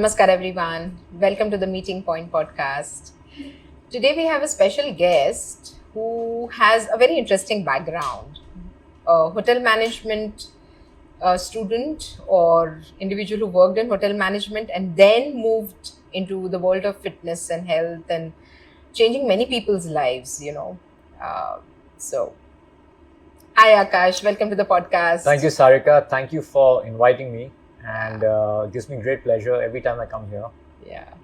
Namaskar everyone. Welcome to the Meeting Point podcast. Today we have a special guest who has a very interesting background. A hotel management student or individual who worked in hotel management and then moved into the world of fitness and health and changing many people's lives. So, hi Aakaash, welcome to the podcast. Thank you, Sarika. Thank you for inviting me, and it gives me great pleasure every time I come here. Yeah.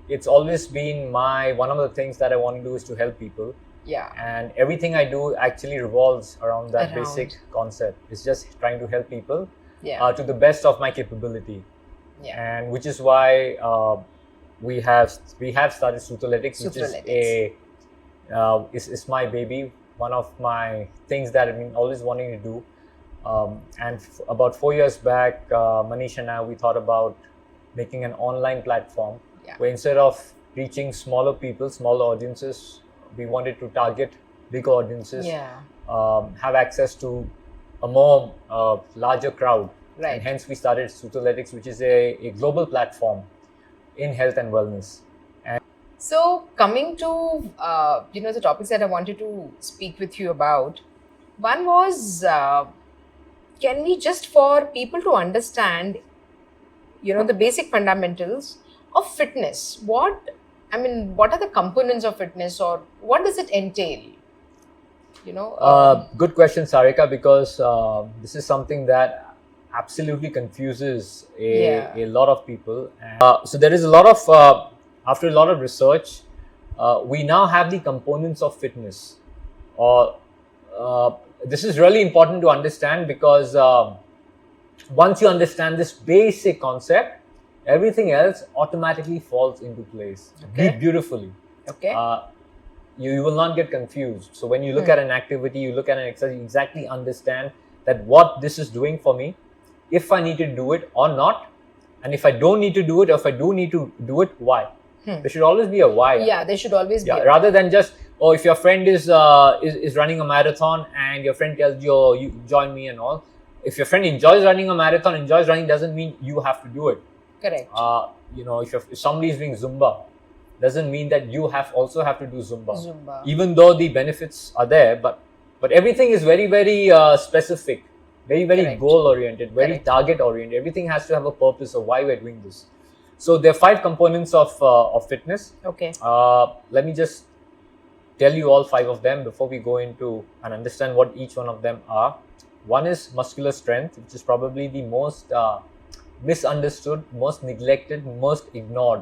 It's always been one of the things that I want to do is to help people. Yeah. And everything I do actually revolves around that basic concept. It's just trying to help people to the best of my capability. Yeah. And which is why we have started SutraLETICSS, which is my baby, one of my things that I've been always wanting to do. About 4 years back, Manish and I, we thought about making an online platform where instead of reaching smaller people, smaller audiences, we wanted to target bigger audiences, have access to a more larger crowd. Right. And hence we started SutraLETICSS, which is a global platform in health and wellness. So coming to the topics that I wanted to speak with you about, one was can we, just for people to understand the basic fundamentals of fitness, what are the components of fitness, or what does it entail? Good question, Sarika, because this is something that absolutely confuses a lot of people. So there is a lot of after a lot of research, we now have the components of fitness. This is really important to understand because once you understand this basic concept, everything else automatically falls into place beautifully. Okay. You will not get confused. So when you look at an activity, you look at an exercise, you exactly understand that what this is doing for me, if I need to do it or not, and if I don't need to do it, or if I do need to do it, why? There should always be a why. Yeah, there should always be. Rather than just, if your friend is running a marathon and your friend tells you, you join me and all. If your friend enjoys running a marathon, enjoys running, doesn't mean you have to do it. Correct. If somebody is doing Zumba, doesn't mean that you also have to do Zumba. Even though the benefits are there, but everything is very, very specific, very, very goal oriented, very target oriented. Everything has to have a purpose of why we're doing this. So there are 5 components of fitness. Okay. Let me just tell you all 5 of them before we go into and understand what each one of them are. One is muscular strength, which is probably the most misunderstood, most neglected, most ignored.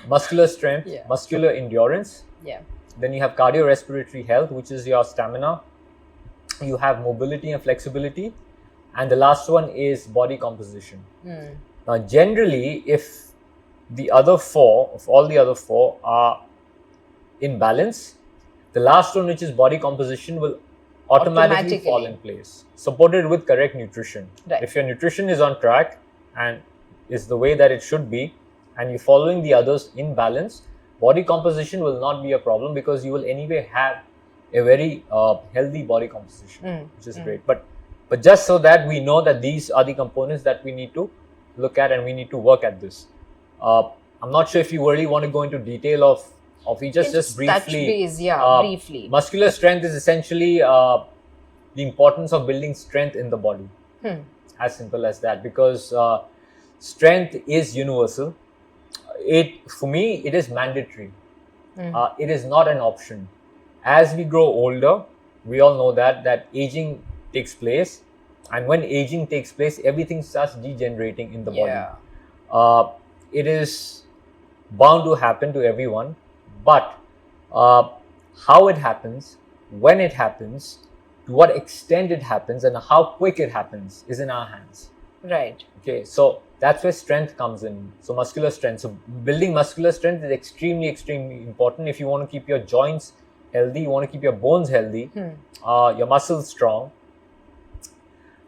Muscular strength, muscular endurance. Yeah. Then you have cardiorespiratory health, which is your stamina. You have mobility and flexibility. And the last one is body composition. Now, generally, if all the other 4 are in balance, the last one, which is body composition, will automatically fall in place, supported with correct nutrition. Right. If your nutrition is on track and is the way that it should be, and you're following the others in balance, body composition will not be a problem, because you will anyway have a very healthy body composition, which is great. But just so that we know that these are the components that we need to look at and we need to work at this. I'm not sure if you really want to go into detail of each, just briefly. Touch base, briefly. Muscular strength is essentially the importance of building strength in the body. As simple as that, because strength is universal. For me, it is mandatory. It is not an option. As we grow older, we all know that aging takes place, and when aging takes place, everything starts degenerating in the body. It is bound to happen to everyone, but how it happens, when it happens, to what extent it happens, and how quick it happens is in our hands. Right. Okay, so that's where strength comes in. So muscular strength. So building muscular strength is extremely, extremely important. If you want to keep your joints healthy, you want to keep your bones healthy, your muscles strong.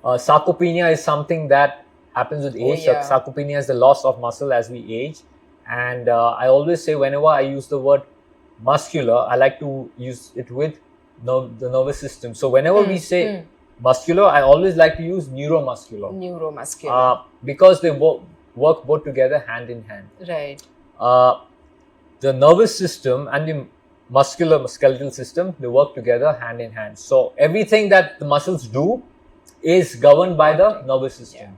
Sarcopenia is something that happens with age. Sarcopenia is the loss of muscle as we age. And I always say, whenever I use the word muscular, I like to use it with the nervous system. So whenever we say muscular, I always like to use neuromuscular. Neuromuscular. Because they work both together hand in hand. Right. The nervous system and the muscular skeletal system, they work together hand in hand. So everything that the muscles do is governed by the nervous system. Yeah.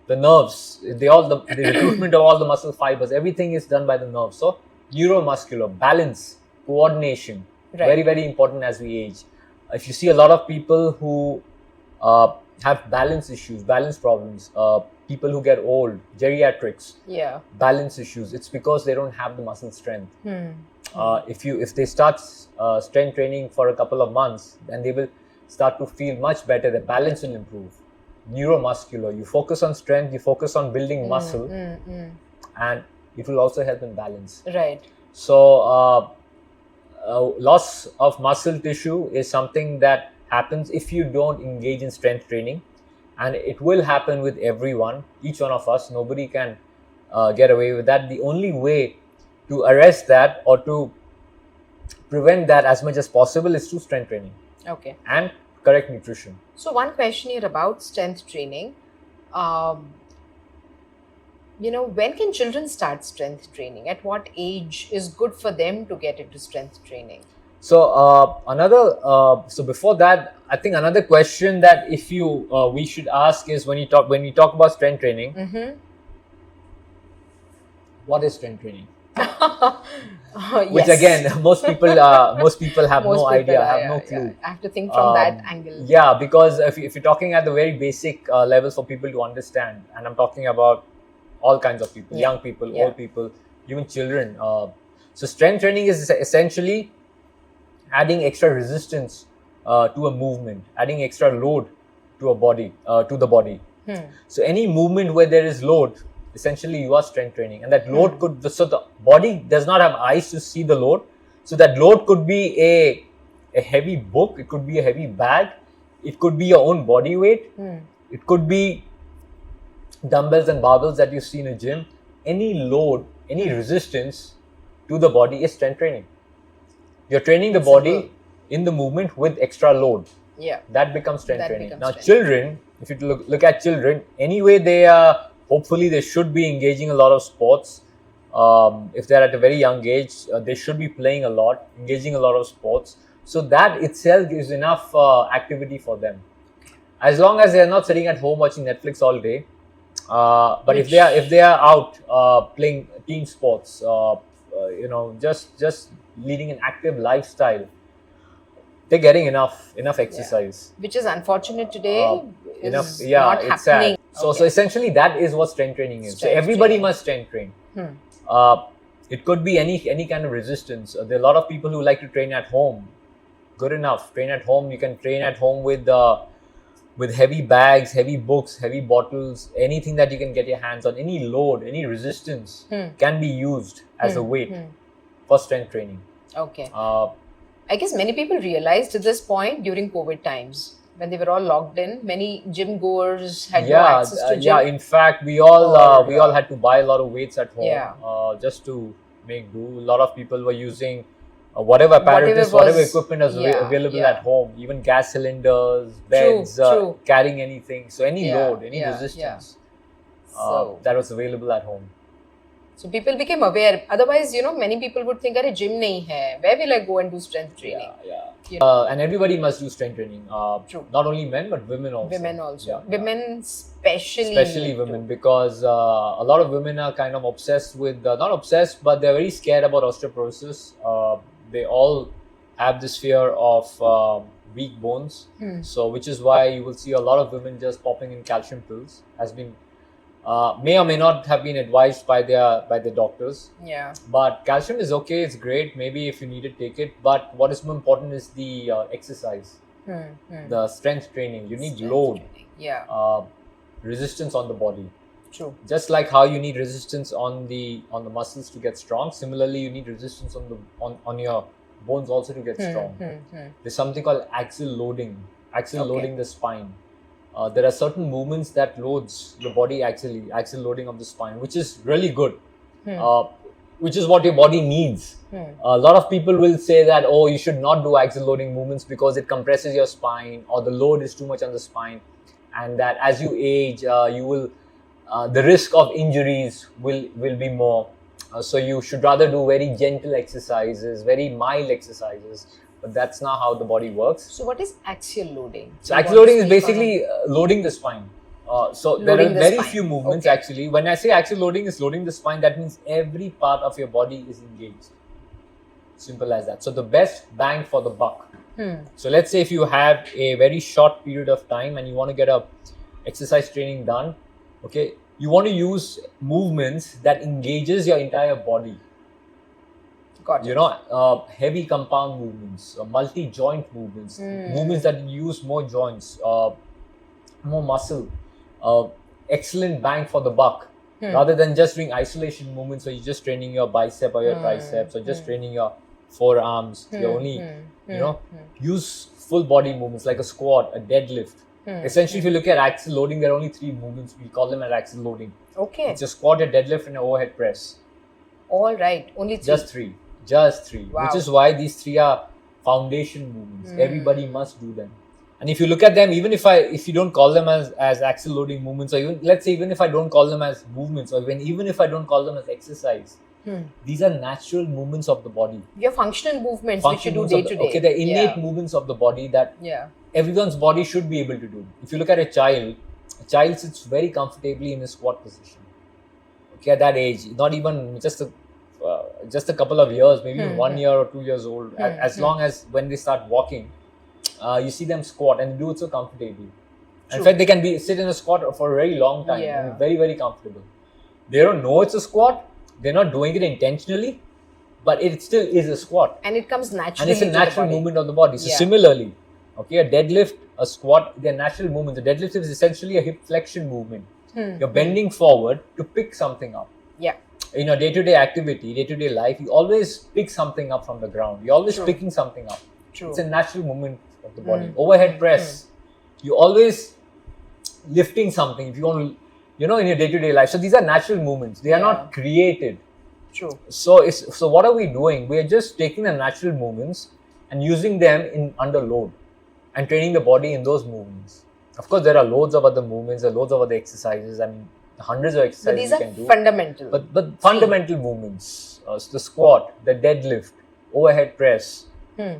The nerves, the recruitment of all the muscle fibers, everything is done by the nerves. So neuromuscular, balance, coordination, very, very important as we age. If you see a lot of people who have balance issues, balance problems, people who get old, geriatrics, balance issues, it's because they don't have the muscle strength. If they start strength training for a couple of months, then they will start to feel much better. The balance will improve. Neuromuscular, you focus on strength, you focus on building muscle, and it will also help in balance. Right. So loss of muscle tissue is something that happens if you don't engage in strength training, and it will happen with everyone, each one of us. Nobody can get away with that. The only way to arrest that or to prevent that as much as possible is through strength training. Okay. And correct nutrition. So one question here about strength training. When can children start strength training? At what age is good for them to get into strength training? So so before that, I think another question that we should ask is when we talk about strength training, what is strength training? Which again, most people have no idea, have no clue. I have to think from that angle. Yeah, because if you're talking at the very basic levels for people to understand, and I'm talking about all kinds of people, young people, old people, even children. So strength training is essentially adding extra resistance to a movement, adding extra load to the body. So any movement where there is load, essentially you are strength training, and that load so the body does not have eyes to see the load. So that load could be a heavy book, it could be a heavy bag, it could be your own body weight, it could be dumbbells and barbells that you see in a gym. Any load, any resistance to the body is strength training. You're training the body in the movement with extra load. Yeah. That becomes strength training. Now, children, if you look at children, anyway, hopefully they should be engaging a lot of sports. If they're at a very young age, they should be playing a lot, engaging a lot of sports. So that itself is enough activity for them. As long as they're not sitting at home watching Netflix all day. But if they are out playing team sports, just leading an active lifestyle, they're getting enough exercise. Which is unfortunate today. It's happening. sad. So essentially that is what strength training is. So everybody must strength train. It could be any kind of resistance. There are a lot of people who like to train at home. Good enough. Train at home. You can train at home with heavy bags, heavy books, heavy bottles, anything that you can get your hands on, any load, any resistance can be used as a weight for strength training. Okay. I guess many people realized at this point during COVID times, when they were all locked in, many gym goers had no access to gym. Yeah, in fact, we all had to buy a lot of weights at home just to make do. A lot of people were using whatever apparatus, whatever equipment was available at home, even gas cylinders, beds, carrying anything. So any load, any resistance that was available at home. So people became aware. Otherwise, many people would think, "Arey, gym nahi hai. Where will I go and do strength training?" And everybody must do strength training. Not only men, but women also. Women also. Women especially women, because a lot of women are kind of obsessed with, not obsessed, but they're very scared about osteoporosis. They all have this fear of weak bones. So which is why you will see a lot of women just popping in calcium pills. Has been may or may not have been advised by their doctors. Yeah. But calcium is okay, it's great. Maybe if you need it, take it. But what is more important is the exercise, the strength training. You need load, resistance on the body. True. Just like how you need resistance on the muscles to get strong, similarly you need resistance on your bones also to get strong. There's something called axial loading. Loading the spine. There are certain movements that loads the body axial loading of the spine, which is really good. which is what your body needs. A lot of people will say that, oh, you should not do axial loading movements because it compresses your spine, or the load is too much on the spine, and that as you age, you will the risk of injuries will be more. So you should rather do very gentle exercises, very mild exercises. But that's not how the body works. So what is axial loading? So axial loading is basically loading the spine. So there are very few movements actually. When I say axial loading is loading the spine, that means every part of your body is engaged. Simple as that. So the best bang for the buck. So let's say if you have a very short period of time and you want to get a exercise training done, okay, you want to use movements that engages your entire body. You know, heavy compound movements, multi-joint movements, movements that use more joints, more muscle, excellent bang for the buck, rather than just doing isolation movements where you're just training your bicep or your triceps, or just training your forearms. You only, use full body movements like a squat, a deadlift. Essentially, if you look at axial loading, there are only 3 movements. We call them as axial loading. Okay. It's a squat, a deadlift, and an overhead press. All right. Only 3. Just three. Wow. Which is why these 3 are foundation movements. Everybody must do them. And if you look at them, even if you don't call them as axial loading movements, or even, let's say, even if I don't call them as movements, or even if I don't call them as exercise, these are natural movements of the body. Your functional movements which you do day to day. Okay, the innate movements of the body that everyone's body should be able to do. If you look at a child sits very comfortably in a squat position. Okay, at that age, not even just a couple of years, maybe 1 year or 2 years old, as long as when they start walking, you see them squat and do it so comfortably. In fact, they can sit in a squat for a very long time and very, very comfortable. They don't know it's a squat. They're not doing it intentionally, but it still is a squat. And it comes naturally. And it's a natural movement of the body. So similarly, okay, a deadlift, a squat, they're natural movements. The deadlift is essentially a hip flexion movement. You're bending forward to pick something up. Yeah. In your day-to-day activity, day-to-day life, you always pick something up from the ground. You're always picking something up. It's a natural movement of the body. Overhead press, you always lifting something if you want to, in your day-to-day life. So these are natural movements. They are not created. So what are we doing? We are just taking the natural movements and using them under load and training the body in those movements. Of course, there are loads of other movements, there are loads of other exercises. I mean, hundreds of exercises you can do. Fundamental. But fundamental movements, the squat, the deadlift, overhead press. This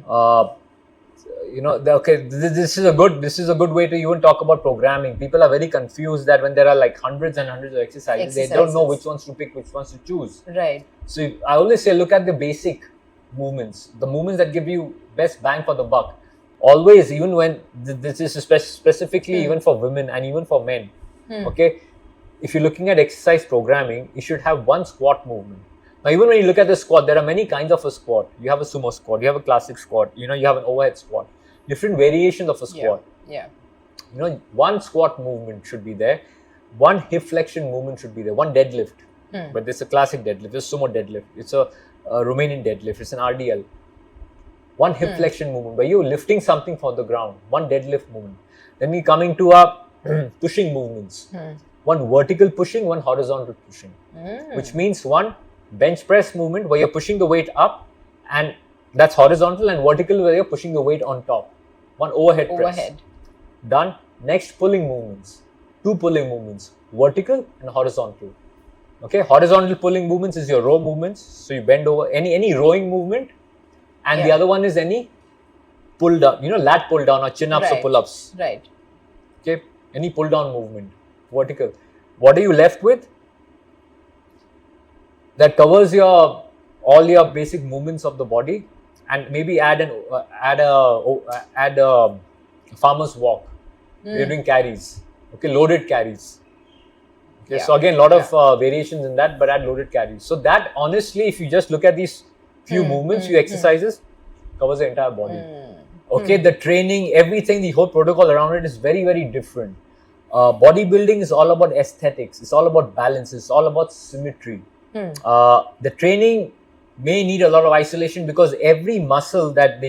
is a good way to even talk about programming. People are very confused that when there are like hundreds and hundreds of exercises, they don't know which ones to pick, which ones to choose. Right. So I always say, look at the basic movements, the movements that give you best bang for the buck. Always, even when this is specifically even for women and even for men. Okay, if you're looking at exercise programming, you should have one squat movement. Now, even when you look at the squat, there are many kinds of a squat. You have a sumo squat, you have a classic squat, you have an overhead squat, different variations of a squat. One squat movement should be there, one hip flexion movement should be there, one deadlift. But this is a classic deadlift, it's a sumo deadlift, it's a Romanian deadlift, it's an RDL. One hip flexion movement where you're lifting something from the ground, one deadlift movement. Then we coming to our pushing movements. One vertical pushing, one horizontal pushing, which means one bench press movement where you're pushing the weight up, and that's horizontal, and vertical where you're pushing the weight on top. One overhead press. Done. Next, pulling movements. 2 pulling movements, vertical and horizontal. Okay, horizontal pulling movements is your row movements. So you bend over, any rowing movement, and the other one is any pull down, lat pull down or chin ups or pull ups. Right. Okay, any pull down movement, vertical. What are you left with? That covers all your basic movements of the body, and maybe add a farmer's walk. You're doing carries, okay, loaded carries. Okay, so again, a lot of variations in that, but add loaded carries. So that honestly, if you just look at these few movements, few exercises, covers the entire body. Okay, the training, everything, the whole protocol around it is very, very different. Bodybuilding is all about aesthetics. It's all about balance. It's all about symmetry. The training may need a lot of isolation because every muscle that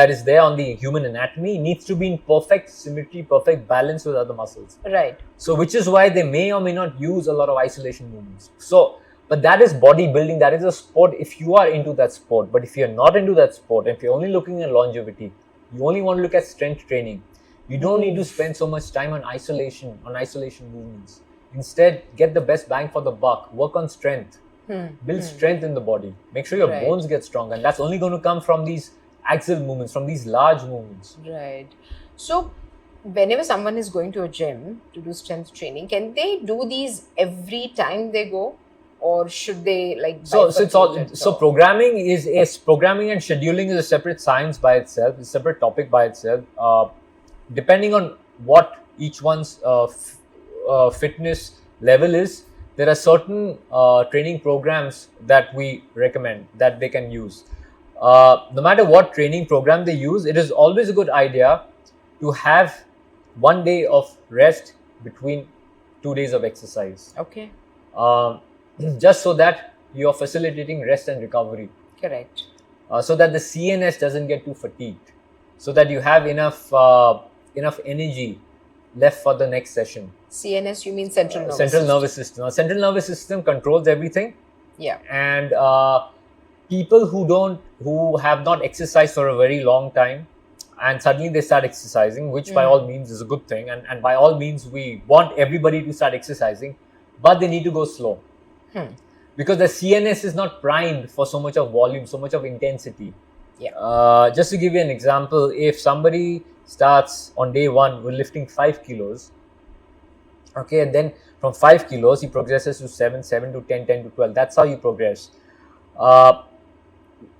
is there on the human anatomy needs to be in perfect symmetry, perfect balance with other muscles. Right. So which is why they may or may not use a lot of isolation movements. So But that is bodybuilding, that is a sport if you are into that sport. But if you're not into that sport, if you're only looking at longevity, you only want to look at strength training, you don't need to spend so much time on isolation movements. Instead, get the best bang for the buck, work on strength, build strength in the body, make sure your bones get strong, and that's only going to come from these axial movements, from these large movements. Right. So, whenever someone is going to a gym to do strength training, can they do these every time they go, or should they programming and scheduling is a separate science by itself, it's a separate topic by itself. Depending on what each one's fitness level is, there are certain training programs that we recommend that they can use. No matter what training program they use, it is always a good idea to have 1 day of rest between 2 days of exercise. Okay. Just so that you are facilitating rest and recovery. Correct. So that the CNS doesn't get too fatigued, so that you have enough energy left for the next session. CNS, you mean central nervous system. Now, central nervous system controls everything. Yeah. And people who have not exercised for a very long time, and suddenly they start exercising, which by all means is a good thing, and by all means we want everybody to start exercising, but they need to go slow. Because the CNS is not primed for so much of volume, so much of intensity. Yeah. Just to give you an example, if somebody starts on day 1 with lifting 5 kilos, okay, and then from 5 kilos he progresses to 7 to 10 to 12. That's how you progress.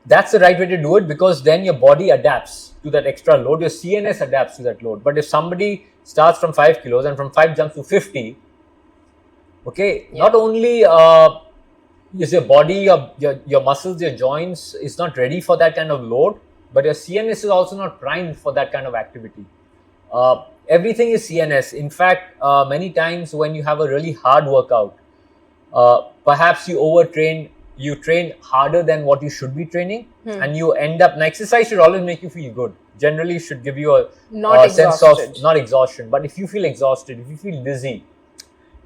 That's the right way to do it, because then your body adapts to that extra load, your CNS adapts to that load. But if somebody starts from 5 kilos and from 5 jumps to 50, okay, not only is your body, your muscles, your joints is not ready for that kind of load, but your CNS is also not primed for that kind of activity. Everything is CNS. In fact, many times when you have a really hard workout, perhaps you train harder than what you should be training, and you end up, exercise should always make you feel good. Generally should give you a sense of, not exhaustion, but if you feel exhausted, if you feel dizzy,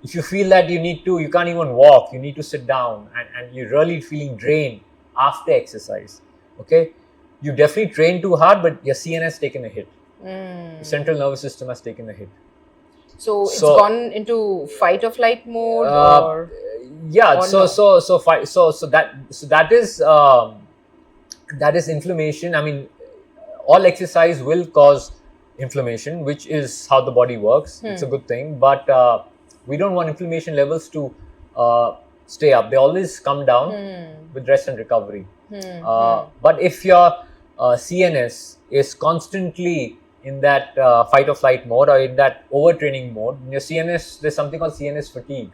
if you feel that you can't even walk, you need to sit down, and you're really feeling drained after exercise, okay, you definitely train too hard, but your CNS has taken a hit. The central nervous system has taken a hit. So it's gone into fight or flight mode, or yeah. That is inflammation. I mean, all exercise will cause inflammation, which is how the body works. It's a good thing, but we don't want inflammation levels to stay up. They always come down with rest and recovery. But if your CNS is constantly in that fight or flight mode, or in that overtraining mode, in your CNS, there's something called CNS fatigue,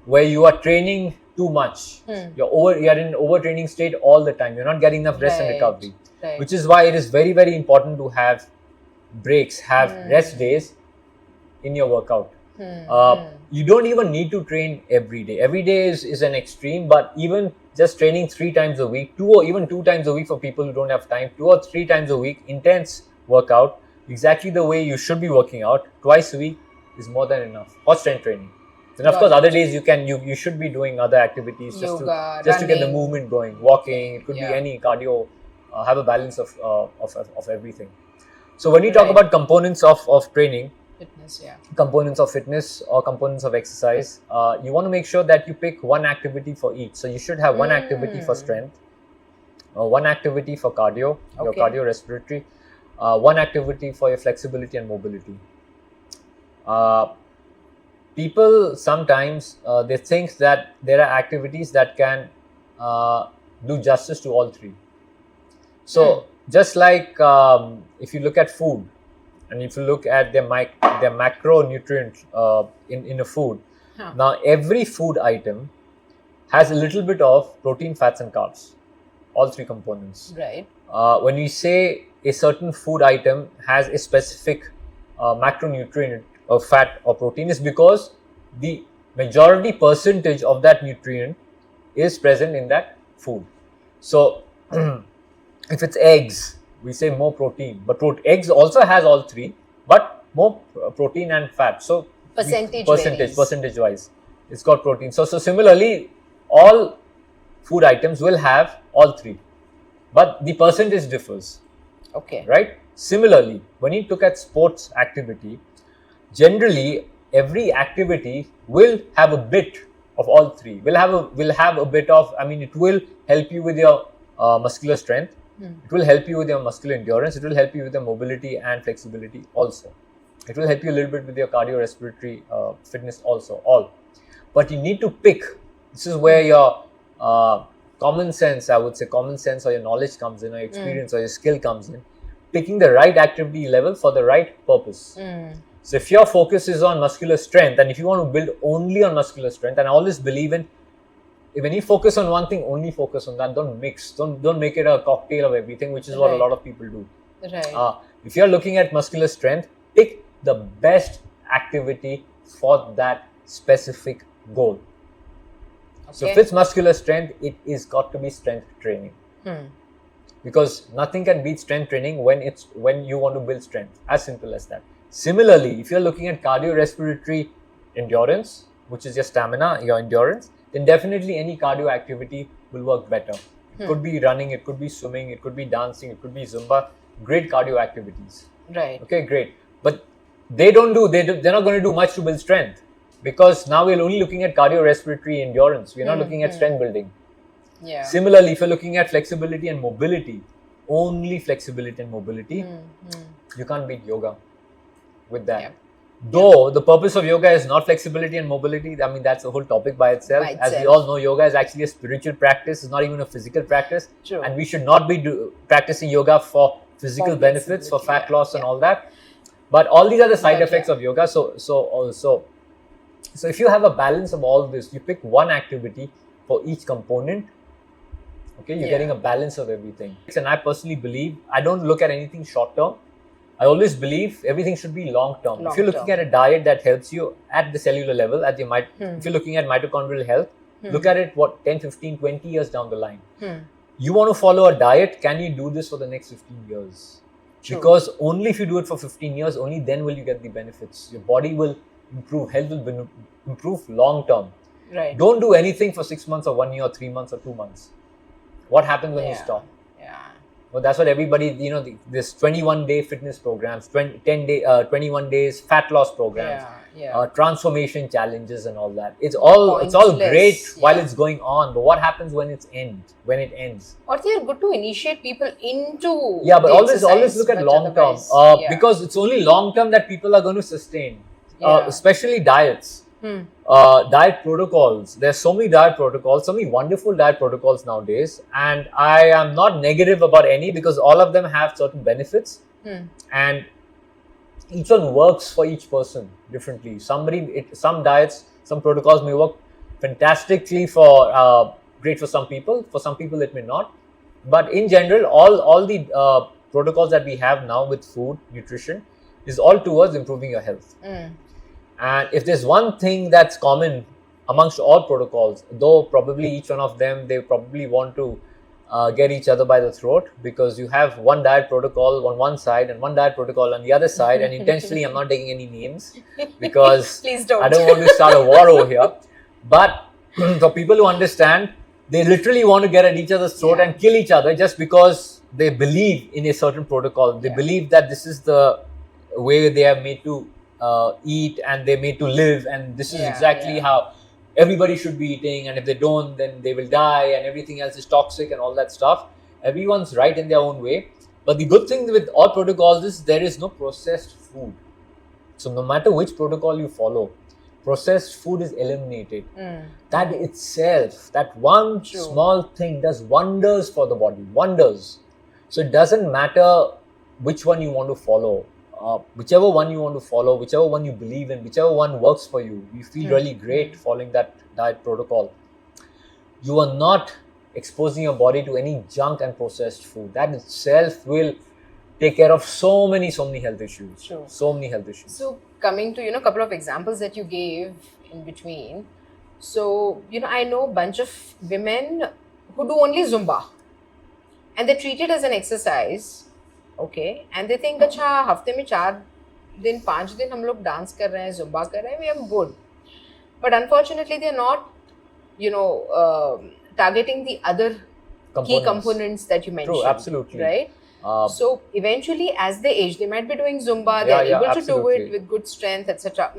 where you are training too much. You're in an overtraining state all the time. You're not getting enough rest and recovery, which is why it is very, very important to have breaks, have rest days in your workout. You don't even need to train every day. Every day is an extreme, but even just training 3 times a week, 2 or even 2 times a week for people who don't have time, 2 or 3 times a week, intense workout, exactly the way you should be working out, twice a week is more than enough for strength training. Then of course other days you should be doing other activities, yoga, just to get the movement going, walking, it could be any cardio, have a balance of everything. So when we talk about components of training, components of fitness or components of exercise, you want to make sure that you pick one activity for each. So you should have one activity for strength, one activity for cardio, your cardiorespiratory, one activity for your flexibility and mobility. People sometimes they think that there are activities that can do justice to all 3. So just like if you look at food, and if you look at their macronutrient in a food, now every food item has a little bit of protein, fats and carbs, all 3 components. Right. When we say a certain food item has a specific macronutrient or fat or protein, is because the majority percentage of that nutrient is present in that food. So if it's eggs, we say more protein, but eggs also has all 3, but more protein and fat. So percentage wise, it's got protein. So similarly, all food items will have all three, but the percentage differs. Okay. Right? Similarly, when you look at sports activity, generally every activity will have a bit of all three. Will have a bit of, I mean, it will help you with your muscular strength. It will help you with your muscular endurance. It will help you with your mobility and flexibility also. It will help you a little bit with your cardiorespiratory fitness also, all. But you need to pick. This is where your common sense, I would say, common sense or your knowledge comes in, or your experience or your skill comes in. Picking the right activity level for the right purpose. So if your focus is on muscular strength, and if you want to build only on muscular strength, and I always believe in, when you focus on one thing, only focus on that. Don't mix. Don't make it a cocktail of everything, which is what a lot of people do. Right. If you're looking at muscular strength, pick the best activity for that specific goal. Okay. So if it's muscular strength, it is got to be strength training. Because nothing can beat strength training when you want to build strength. As simple as that. Similarly, if you're looking at cardiorespiratory endurance, which is your stamina, your endurance, then definitely any cardio activity will work better. It could be running, it could be swimming, it could be dancing, it could be Zumba. Great cardio activities. Right. Okay, great. But they're not going to do much to build strength, because now we're only looking at cardiorespiratory endurance. We're not looking at strength building. Yeah. Similarly, if you're looking at flexibility and mobility, only flexibility and mobility, you can't beat yoga with that. Yep. Though the purpose of yoga is not flexibility and mobility, I mean, that's a whole topic by itself. As we all know, yoga is actually a spiritual practice. It's not even a physical practice. True. And we should not be practicing yoga for physical benefits, for fat loss and all that. But all these are the side effects of yoga. So if you have a balance of all this, you pick one activity for each component. Okay, you're getting a balance of everything. And I personally believe, I don't look at anything short term. I always believe everything should be long term. If you're looking at a diet that helps you at the cellular level, at your if you're looking at mitochondrial health, look at it 10, 15, 20 years down the line. You want to follow a diet, can you do this for the next 15 years? True. Because only if you do it for 15 years, only then will you get the benefits. Your body will improve, health will improve long term. Right. Don't do anything for 6 months or 1 year or 3 months or 2 months. What happens when you stop? Well, that's what everybody, this 21-day fitness programs, 21 days fat loss programs, transformation challenges and all that. It's all great while it's going on, but what happens when it ends? Or they are good to initiate people into but always look at long term, because it's only long term that people are going to sustain, especially diets. Diet protocols. There's so many diet protocols, so many wonderful diet protocols nowadays, and I am not negative about any, because all of them have certain benefits, and each one works for each person differently. Some diets, some protocols may work fantastically for great for some people. For some people, it may not. But in general, all the protocols that we have now with food, nutrition, is all towards improving your health. And if there's one thing that's common amongst all protocols, though probably each one of them, they probably want to get each other by the throat, because you have one diet protocol on one side and one diet protocol on the other side. And intentionally, I'm not taking any names, because Please don't. I don't want to start a war over here. But for people who understand, they literally want to get at each other's throat and kill each other just because they believe in a certain protocol. They believe that this is the way they are made to eat, and they're made to live, and this is exactly how everybody should be eating, and if they don't, then they will die, and everything else is toxic and all that stuff. Everyone's right in their own way, but the good thing with all protocols is there is no processed food. So no matter which protocol you follow, processed food is eliminated. That itself, that one small thing does wonders for the body, wonders. So it doesn't matter which one you want to follow. Whichever one you want to follow, whichever one you believe in, whichever one works for you, you feel really great following that diet protocol. You are not exposing your body to any junk and processed food. That itself will take care of so many health issues. True. So many health issues. So coming to, a couple of examples that you gave in between. So, I know a bunch of women who do only Zumba, and they treat it as an exercise. Okay, and they think, अच्छा हफ्ते में 4 दिन 5 दिन हम लोग dance कर रहे हैं, जुम्बा कर रहे हैं, we are good. But unfortunately, they are not targeting the other key components that you mentioned. True, absolutely. Right? So eventually, as they age, they might be doing Zumba, they're able to do it with good strength, etc.,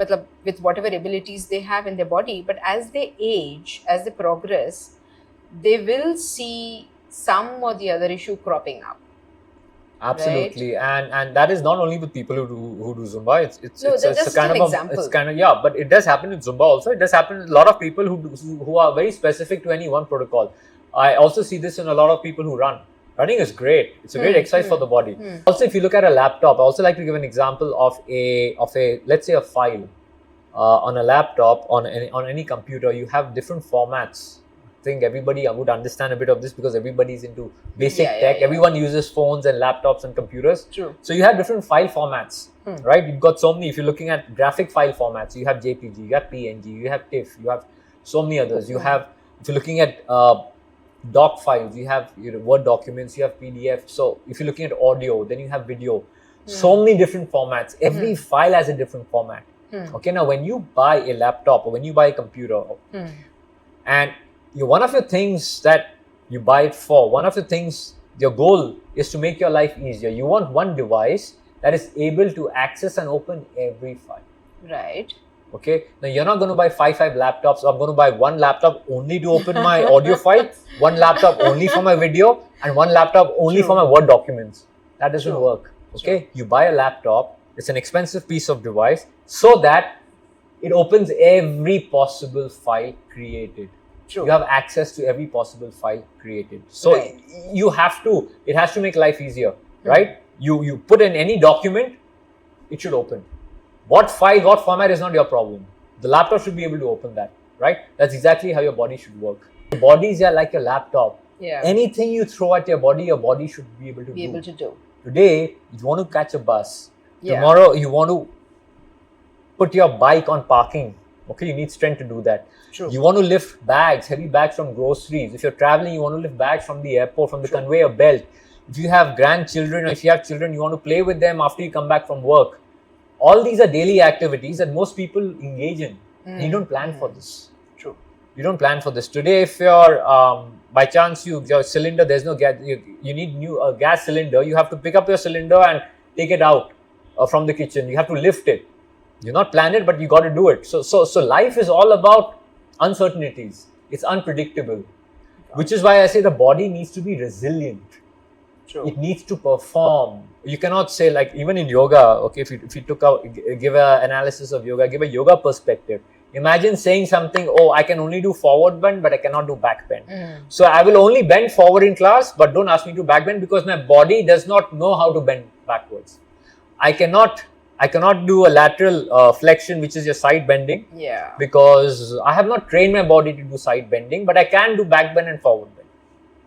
with whatever abilities they have in their body. But as they age, as they progress, they will see some or the other issue cropping up. Absolutely, right? and that is not only with people who do Zumba. It's kind of but it does happen with Zumba also. It does happen with a lot of people who are very specific to any one protocol. I also see this in a lot of people who run. Running is great. It's a great exercise for the body. Also, if you look at a laptop, I also like to give an example of a let's say a file on a laptop, on any computer. You have different formats. I think everybody would understand a bit of this because everybody's into basic tech. Everyone uses phones and laptops and computers. True. So you have different file formats, right? You've got so many. If you're looking at graphic file formats, you have JPG, you have PNG, you have TIFF, you have so many others. You have, if you're looking at doc files, you have Word documents, you have PDF. So if you're looking at audio, then you have video. So many different formats. Every file has a different format. Okay, now when you buy a laptop or when you buy a computer, and one of your things that you buy it for, one of the things, your goal is to make your life easier. You want one device that is able to access and open every file. Right. Okay. Now you're not going to buy five laptops. I'm going to buy one laptop only to open my audio file, one laptop only for my video, and one laptop only for my Word documents. That doesn't work. Okay. You buy a laptop. It's an expensive piece of device so that it opens every possible file created. You have access to every possible file created. So it has to make life easier, right? You put in any document, it should open. What file, what format is not your problem. The laptop should be able to open that, right? That's exactly how your body should work. Your bodies are like a laptop. Yeah. Anything you throw at your body should be able to do. Today, you want to catch a bus. Yeah. Tomorrow, you want to put your bike on parking. Okay, you need strength to do that. True. You want to lift bags, heavy bags from groceries. If you're traveling, you want to lift bags from the airport, from the conveyor belt. If you have grandchildren or if you have children, you want to play with them after you come back from work. All these are daily activities that most people engage in. You don't plan for this. True. You don't plan for this. Today, if you're, by chance, your cylinder, there's no gas, you need a gas cylinder, you have to pick up your cylinder and take it out from the kitchen. You have to lift it. You're not planned it, but you got to do it. So life is all about uncertainties. It's unpredictable, which is why I say the body needs to be resilient. True. It needs to perform. You cannot say, like, even in yoga, okay, if you give an analysis of yoga, give a yoga perspective. Imagine saying something, I can only do forward bend, but I cannot do back bend. So I will only bend forward in class, but don't ask me to back bend because my body does not know how to bend backwards. I cannot do a lateral flexion, which is your side bending. Yeah. Because I have not trained my body to do side bending, but I can do back bend and forward bend.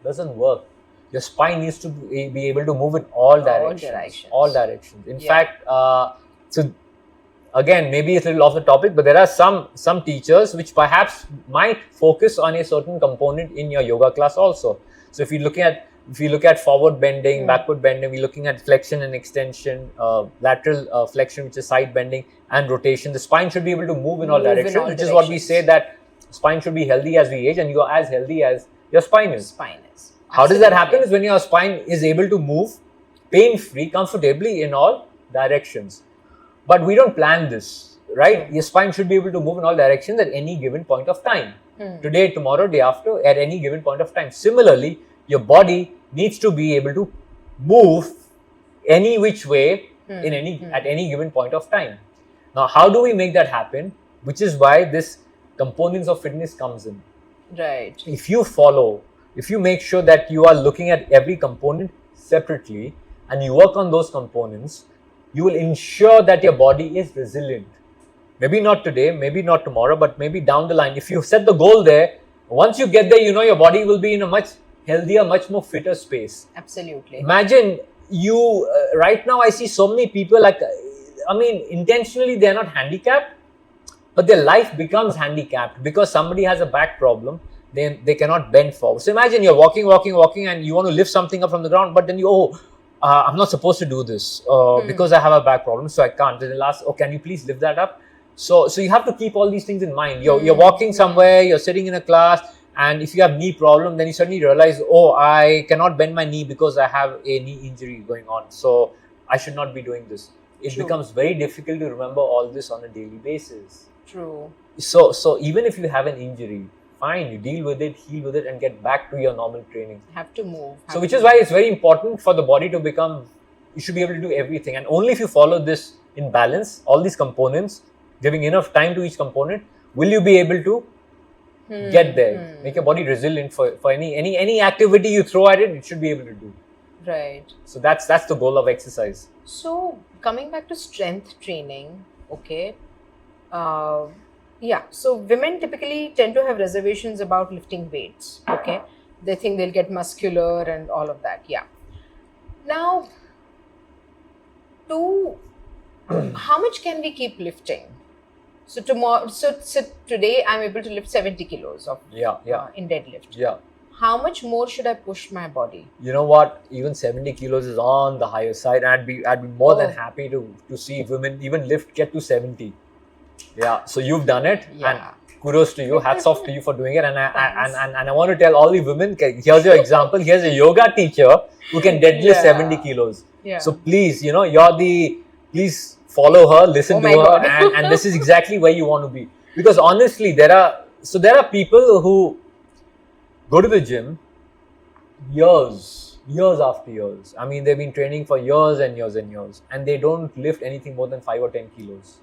Doesn't work. Your spine needs to be able to move in all directions. All directions. In fact, so again, maybe it's a little off the topic, but there are some teachers which perhaps might focus on a certain component in your yoga class also. So if you look at forward bending, backward bending, we're looking at flexion and extension, lateral flexion, which is side bending, and rotation. The spine should be able to move in all directions, which is what we say that spine should be healthy as we age, and you are as healthy as your spine is. How does that happen? Is when your spine is able to move pain-free, comfortably in all directions. But we don't plan this, right? Your spine should be able to move in all directions at any given point of time. Today, tomorrow, day after, at any given point of time. Similarly, your body needs to be able to move any which way at any given point of time. Now, how do we make that happen? Which is why this components of fitness comes in. Right. If you make sure that you are looking at every component separately and you work on those components, you will ensure that your body is resilient. Maybe not today, maybe not tomorrow, but maybe down the line. If you set the goal there, once you get there, your body will be in a much healthier, much more fitter space. Absolutely. Imagine you, right now I see so many people intentionally they are not handicapped, but their life becomes handicapped because somebody has a back problem. They cannot bend forward. So imagine you're walking and you want to lift something up from the ground, but then I'm not supposed to do this because I have a back problem, so I can't. Then they'll ask, can you please lift that up? So you have to keep all these things in mind. You're walking somewhere, you're sitting in a class, and if you have knee problem, then you suddenly realize, oh, I cannot bend my knee because I have a knee injury going on. So I should not be doing this. It becomes very difficult to remember all this on a daily basis. True. So even if you have an injury, fine, you deal with it, heal with it, and get back to your normal training. Have to move. So which is why it's very important for the body to become, you should be able to do everything. And only if you follow this in balance, all these components, giving enough time to each component, will you be able to get there. Make your body resilient for any activity you throw at it, it should be able to do. Right. So that's the goal of exercise. So coming back to strength training, okay. So women typically tend to have reservations about lifting weights, okay. They think they'll get muscular and all of that, yeah. Now, how much can we keep lifting? So today I'm able to lift 70 kilos of in deadlift. Yeah. How much more should I push my body? You know what? Even 70 kilos is on the higher side. I'd be more than happy to see women even get to 70. Yeah. So you've done it, and kudos to you. Hats off to you for doing it. And I want to tell all the women, here's your example. Here's a yoga teacher who can deadlift 70 kilos. Yeah. So please, please follow her, listen to her, and this is exactly where you want to be. Because honestly, there are people who go to the gym years after years. I mean, they've been training for years and years and years, and they don't lift anything more than 5 or 10 kilos.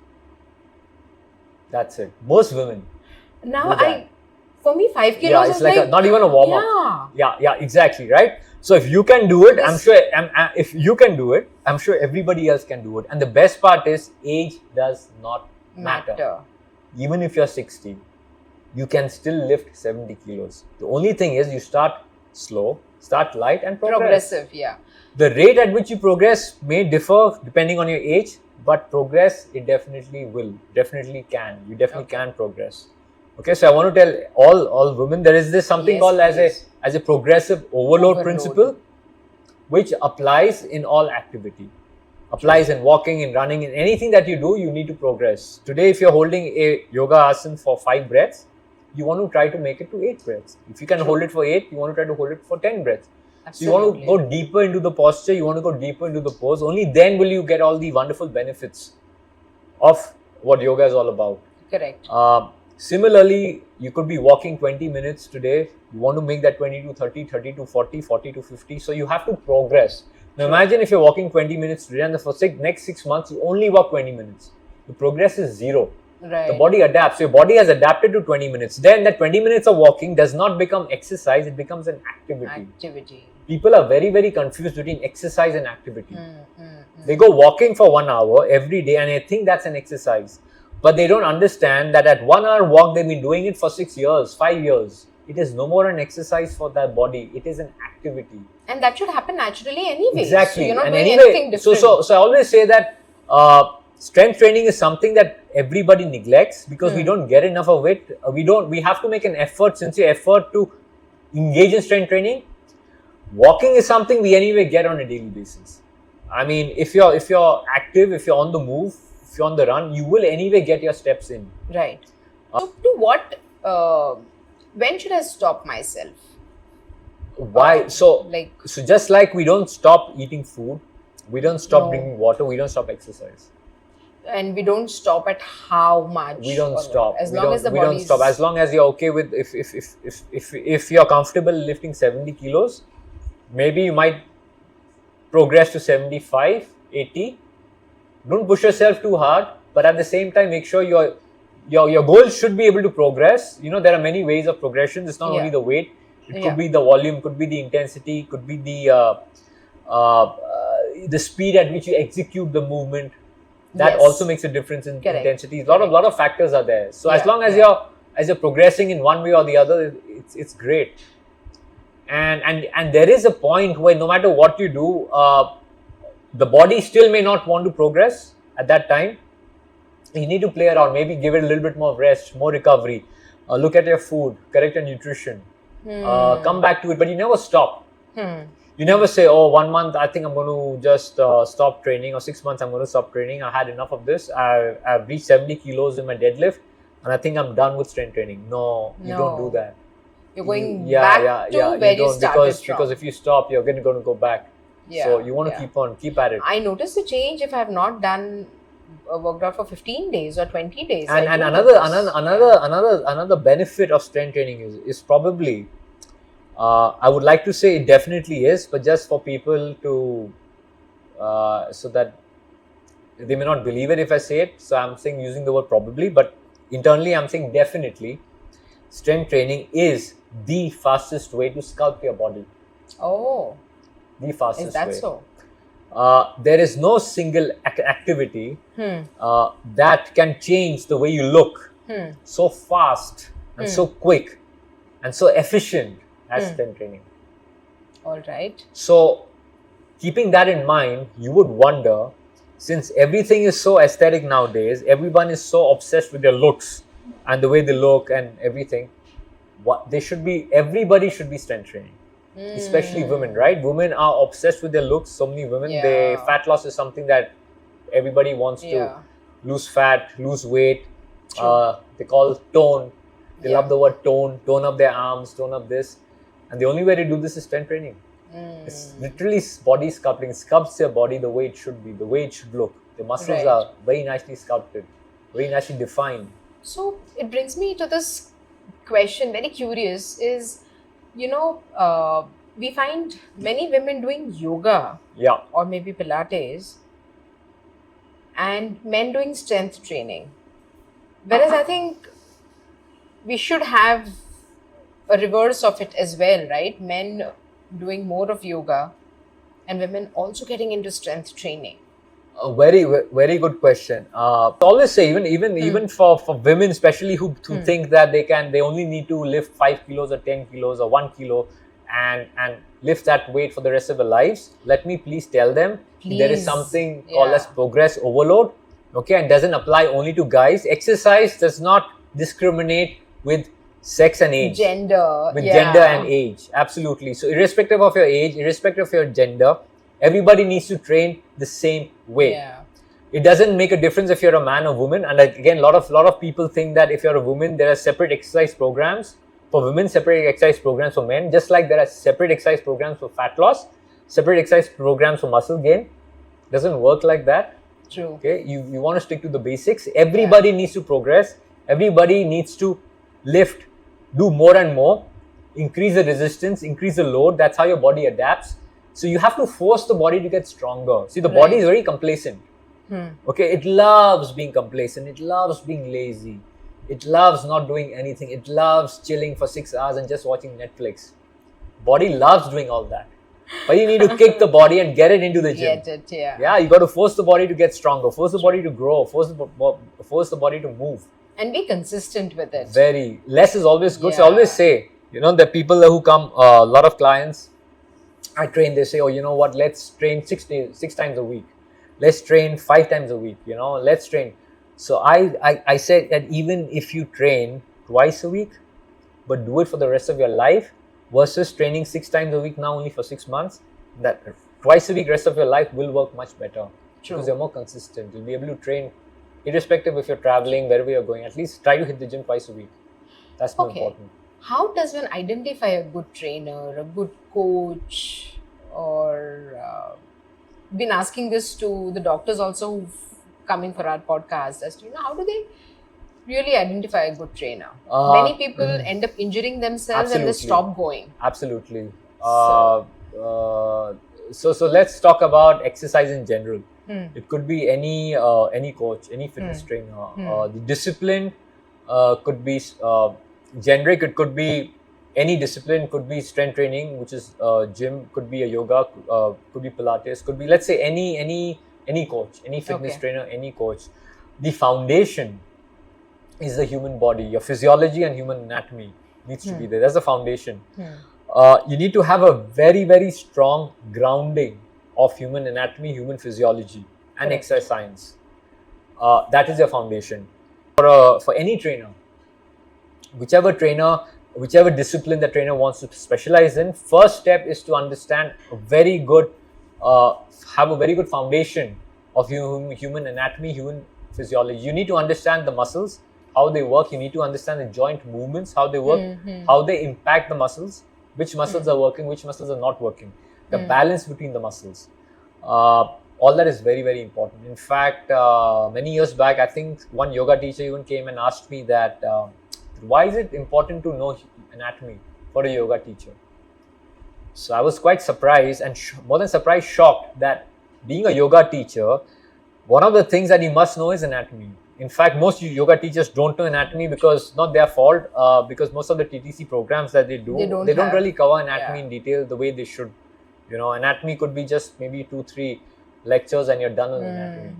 That's it. Most women. Now, for me, 5 kilos it's is like not even a warm up. Yeah, exactly, right? So if you can do it, I'm sure everybody else can do it. And the best part is, age does not matter. Even if you're 60, you can still lift 70 kilos. The only thing is, you start slow, start light, and progressive. Yeah. The rate at which you progress may differ depending on your age, but progress, it definitely can. You definitely can progress. Okay, so I want to tell all women, there is this something called as a progressive overload principle, which applies in all activity. Applies in walking, in running, in anything that you do, you need to progress. Today, if you're holding a yoga asana for 5 breaths, you want to try to make it to 8 breaths. If you can hold it for 8, you want to try to hold it for 10 breaths. Absolutely. So you want to go deeper into the posture, you want to go deeper into the pose. Only then will you get all the wonderful benefits of what yoga is all about. Correct. Similarly, you could be walking 20 minutes today. You want to make that 20 to 30, 30 to 40, 40 to 50. So you have to progress. Now imagine if you're walking 20 minutes today, and for next 6 months, you only walk 20 minutes. The progress is 0. Right. The body adapts. So your body has adapted to 20 minutes. Then that 20 minutes of walking does not become exercise. It becomes an activity. People are very, very confused between exercise and activity. They go walking for 1 hour every day, and I think that's an exercise. But they don't understand that at 1 hour walk, they've been doing it for 6 years, 5 years. It is no more an exercise for their body. It is an activity. And that should happen naturally anyway. Exactly. So you're not doing anything different. So I always say that strength training is something that everybody neglects because we don't get enough of it. We have to make an effort, sincere effort to engage in strength training. Walking is something we anyway get on a daily basis. I mean, if you're active, if you're on the move, if you're on the run, you will anyway get your steps in. Right. So to what, when should I stop myself? Why? So just like we don't stop eating food, we don't stop drinking water, we don't stop exercise. And we don't stop at how much? We don't stop. As long as the body is... As long as you're okay with, if you're comfortable lifting 70 kilos, maybe you might progress to 75, 80. Don't push yourself too hard, but at the same time, make sure your goals should be able to progress. There are many ways of progression. It's not only the weight. It could be the volume, could be the intensity, could be the speed at which you execute the movement. That also makes a difference in intensity. A lot of factors are there. So as long as you're progressing in one way or the other, it's great. And there is a point where no matter what you do, the body still may not want to progress at that time. You need to play around, maybe give it a little bit more rest, more recovery. Look at your food, correct your nutrition, come back to it, but you never stop. You never say, oh, 1 month, I think I'm going to just stop training, or 6 months, I'm going to stop training. I had enough of this. I've reached 70 kilos in my deadlift, and I think I'm done with strength training. No, you don't do that. You're going back to where you started from. Because if you stop, you're going to go back. So you want to keep at it. I noticed a change if I have not done worked out for 15 days or 20 days. And another benefit of strength training is probably, I would like to say it definitely is, but just for people to, so that they may not believe it if I say it. So I'm saying using the word probably, but internally I'm saying definitely, strength training is the fastest way to sculpt your body. Oh. The fastest way. Is that so? There is no single activity that can change the way you look so fast and so quick and so efficient as strength training. All right. So, keeping that in mind, you would wonder, since everything is so aesthetic nowadays, everyone is so obsessed with their looks and the way they look and everything, everybody should be strength training. Especially women, right? Women are obsessed with their looks. So many women, fat loss is something that everybody wants to lose fat, lose weight. They call tone. They love the word tone up their arms, tone up this. And the only way to do this is strength training. It's literally body sculpting. It sculpts your body the way it should be, the way it should look. The muscles are very nicely sculpted, very nicely defined. So it brings me to this question, very curious, is, we find many women doing yoga or maybe Pilates, and men doing strength training. Whereas I think we should have a reverse of it as well, right? Men doing more of yoga and women also getting into strength training. A very, very good question. I always say, even for women, especially who think that they only need to lift 5 kilos or 10 kilos or 1 kilo and lift that weight for the rest of their lives. Let me please tell them, there is something called as progress overload. Okay, and doesn't apply only to guys. Exercise does not discriminate with sex and age. Gender. Gender and age. Absolutely. So irrespective of your age, irrespective of your gender, everybody needs to train the same way. It doesn't make a difference if you're a man or woman. And again, a lot of people think that if you're a woman, there are separate exercise programs for women, separate exercise programs for men. Just like there are separate exercise programs for fat loss, separate exercise programs for muscle gain. It doesn't work like that. True. Okay, you want to stick to the basics. Everybody needs to progress. Everybody needs to lift, do more and more, increase the resistance, increase the load. That's how your body adapts. So you have to force the body to get stronger. See, the body is very complacent. Okay, it loves being complacent. It loves being lazy. It loves not doing anything. It loves chilling for 6 hours and just watching Netflix. Body loves doing all that. But you need to kick the body and get it into the gym. You got to force the body to get stronger, force the body to grow, force the body to move. And be consistent with it. Very. Less is always good. So I always say, the people who come, a lot of clients, I train, they say, oh, you know what, let's train 6 times a week. Let's train 5 times a week, let's train. So I said that even if you train twice a week, but do it for the rest of your life versus training 6 times a week now only for 6 months, that twice a week rest of your life will work much better. True. Because you're more consistent. You'll be able to train irrespective if you're traveling, wherever you're going. At least try to hit the gym twice a week. That's more important. How does one identify a good trainer, a good coach, or been asking this to the doctors also who've come in for our podcast as to, how do they really identify a good trainer? Many people end up injuring themselves and they stop going. Absolutely. So let's talk about exercise in general. It could be any coach, any fitness trainer. The discipline could be generic. It could be any discipline. Could be strength training, which is gym. Could be a yoga. Could be Pilates. Could be, let's say, any coach, any fitness trainer, any coach. The foundation is the human body. Your physiology and human anatomy needs to be there. That's the foundation. You need to have a very, very strong grounding of human anatomy, human physiology, and exercise science. That is your foundation. For any trainer, whichever trainer whichever discipline the trainer wants to specialize in, first step is to understand a very good, have a very good foundation of human anatomy, human physiology. You need to understand the muscles, how they work. You need to understand the joint movements, how they work, how they impact the muscles, which muscles are working, which muscles are not working, the balance between the muscles. All that is very, very important. In fact, many years back, I think one yoga teacher even came and asked me that, why is it important to know anatomy for a yoga teacher? So I was quite surprised, and more than surprised, shocked that being a yoga teacher, one of the things that you must know is anatomy. In fact, most yoga teachers don't know anatomy because not their fault, because most of the TTC programs that they don't really cover anatomy in detail the way they should. You know, anatomy could be just maybe 2-3 lectures and you're done with anatomy.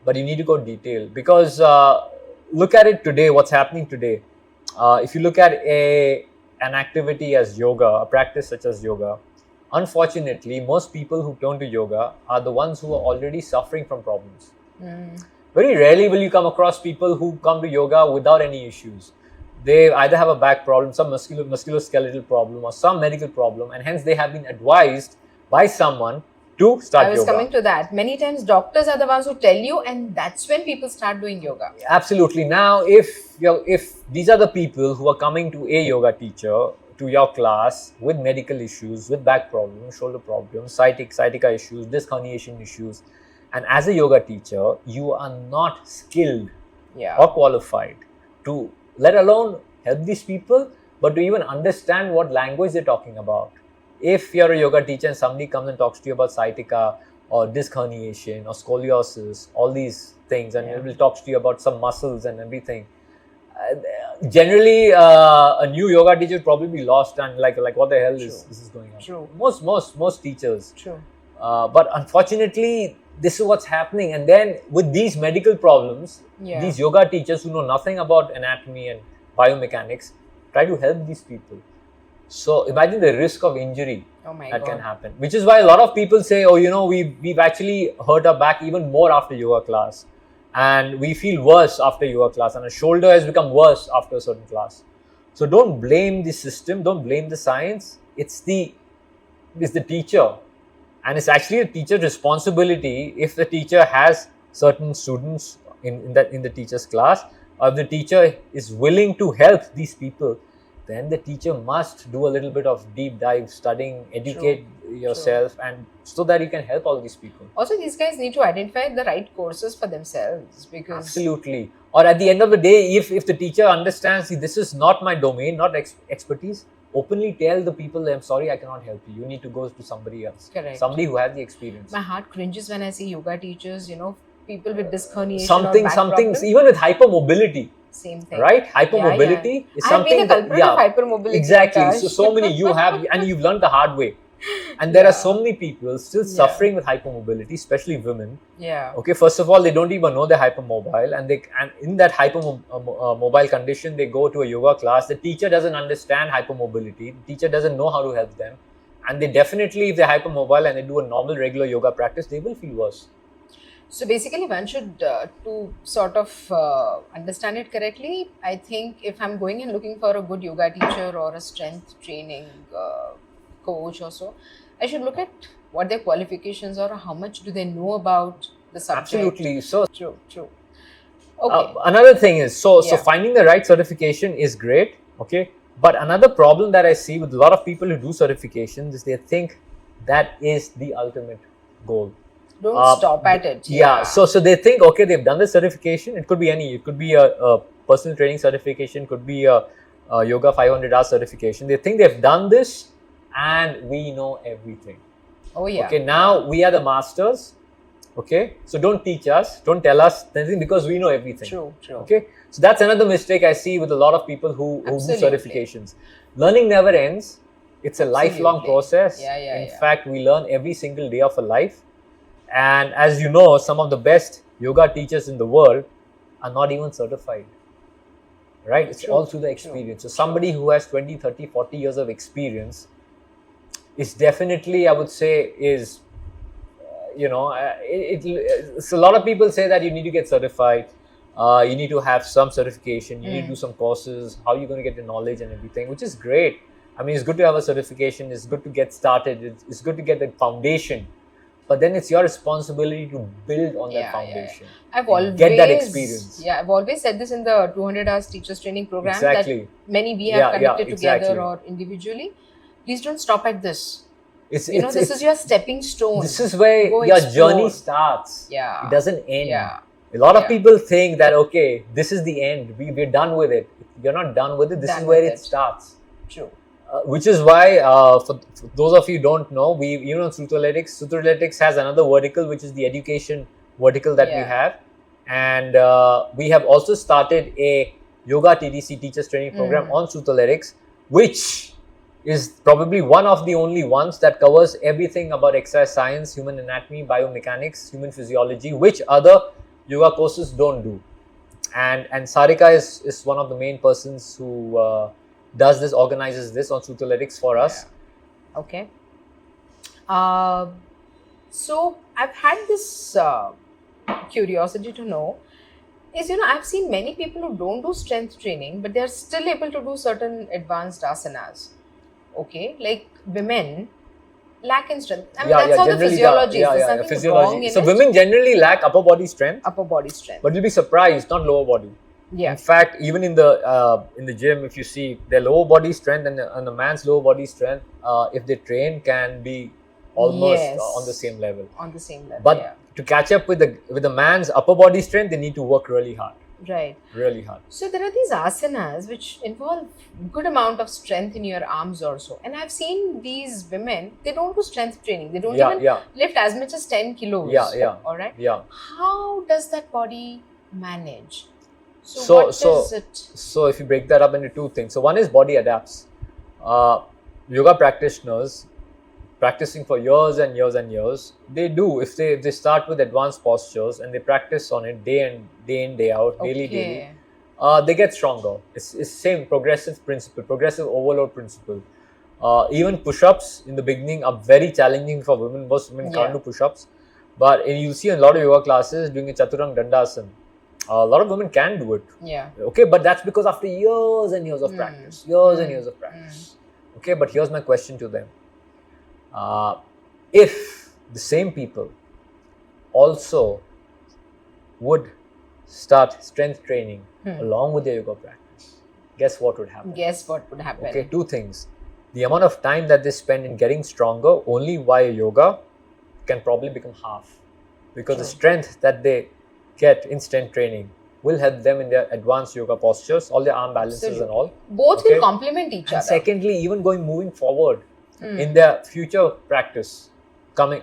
But you need to go detailed, because look at it today, what's happening today. If you look at an activity as yoga, a practice such as yoga, unfortunately, most people who turn to yoga are the ones who are already suffering from problems. Very rarely will you come across people who come to yoga without any issues. They either have a back problem, some musculoskeletal problem, or some medical problem, and hence they have been advised by someone to start yoga. I was coming to that. Many times doctors are the ones who tell you, and that's when people start doing yoga. Absolutely. Now, if these are the people who are coming to a yoga teacher, to your class with medical issues, with back problems, shoulder problems, sciatica issues, disc herniation issues, and as a yoga teacher, you are not skilled or qualified to, let alone help these people, but to even understand what language they're talking about. If you're a yoga teacher and somebody comes and talks to you about sciatica or disc herniation or scoliosis, all these things, and it will talk to you about some muscles and everything, generally a new yoga teacher would probably be lost and like what the hell is going on? Most teachers. But unfortunately, this is what's happening. And then with these medical problems, these yoga teachers who know nothing about anatomy and biomechanics try to help these people. So imagine the risk of injury that can happen, which is why a lot of people say, oh, you know, we've actually hurt our back even more after yoga class, and we feel worse after yoga class, and our shoulder has become worse after a certain class. So don't blame the system, don't blame the science. It's the teacher. And it's actually a teacher's responsibility if the teacher has certain students in the teacher's class, or if the teacher is willing to help these people, then the teacher must do a little bit of deep dive studying, educate yourself, and so that you can help all these people. Also, these guys need to identify the right courses for themselves, because absolutely. Or at the end of the day, if the teacher understands, see, this is not my domain, not expertise, openly tell the people, I'm sorry, I cannot help you. You need to go to somebody else. Correct. Somebody who has the experience. My heart cringes when I see yoga teachers, you know, people with disc herniation something, even with hypermobility. Same thing. Right? Hypermobility is something. I've been a culprit of hypermobility. Exactly. So many you have, and you've learned the hard way. And there are so many people still suffering with hypermobility, especially women. Okay, first of all, they don't even know they're hypermobile, and in that hypermobile condition, they go to a yoga class. The teacher doesn't understand hypermobility. The teacher doesn't know how to help them, and they definitely, if they're hypermobile and they do a normal regular yoga practice, they will feel worse. So basically, one should, to sort of understand it correctly, I think if I'm going and looking for a good yoga teacher or a strength training coach or so, I should look at what their qualifications are, or how much do they know about the subject. Absolutely. So true. Okay. Another thing is, so finding the right certification is great. Okay. But another problem that I see with a lot of people who do certifications is they think that is the ultimate goal. Don't stop at it. So they think, okay, they've done the certification. It could be any. It could be a personal training certification. Could be a yoga 500-hour certification. They think they've done this, and we know everything. Oh yeah. Okay. Now we are the masters. Okay. So don't teach us. Don't tell us anything, because we know everything. True. Okay. So that's another mistake I see with a lot of people who do certifications. Learning never ends. It's a lifelong process. In fact, we learn every single day of our life. And as you know, some of the best yoga teachers in the world are not even certified, right? It's all through the experience. So somebody who has 20, 30, 40 years of experience is definitely, I would say, so a lot of people say that you need to get certified. You need to have some certification. You need to do some courses. How are you going to get the knowledge and everything, which is great. I mean, it's good to have a certification. It's good to get started. It's good to get the foundation. But then it's your responsibility to build on that foundation. I've always get that experience. Yeah, I've always said this in the 200 hours teachers training program Exactly. that many we have conducted exactly. together or individually. Please don't stop at this. This is your stepping stone. This is where your journey starts. Yeah. It doesn't end. Yeah. A lot of people think that, okay, this is the end. We're done with it. You're not done with it. This is where it starts. True. Which is why, for those of you who don't know, SutraLETICSS has another vertical, which is the education vertical that we have. And we have also started a yoga TDC teachers training program on SutraLETICSS, which is probably one of the only ones that covers everything about exercise science, human anatomy, biomechanics, human physiology, which other yoga courses don't do. And Sarika is one of the main persons who does this, organizes this on SutraLETICSS for us. Okay. So I've had this curiosity to know is, I've seen many people who don't do strength training, but they're still able to do certain advanced asanas. Okay, like women lack in strength. I mean, that's how the physiology is. There's nothing wrong in it. So women generally lack upper body strength. But you'll be surprised, not lower body. Yeah. In fact, even in the gym, if you see their lower body strength and the man's lower body strength, if they train, can be almost on the same level. But to catch up with the man's upper body strength, they need to work really hard. Right. Really hard. So there are these asanas which involve good amount of strength in your arms also. And I've seen these women, they don't do strength training. They don't even lift as much as 10 kilos. All right. Yeah. How does that body manage? So if you break that up into two things. So one is body adapts. Yoga practitioners practicing for years and years and years, they do. If they start with advanced postures and they practice on it day in, day out, daily, they get stronger. It's same progressive principle, progressive overload principle. Even push-ups in the beginning are very challenging for women. Most women can't do push-ups. But you'll see a lot of yoga classes doing a Chaturanga Dandasana. A lot of women can do it. Yeah. Okay, but that's because after years and years of practice. Okay, but here's my question to them. If the same people also would start strength training along with their yoga practice, guess what would happen? Okay, two things. The amount of time that they spend in getting stronger only via yoga can probably become half, because the strength that they get in strength training will help them in their advanced yoga postures, all their arm balances and all. Both will complement each other. Secondly, even moving forward in their future practice, going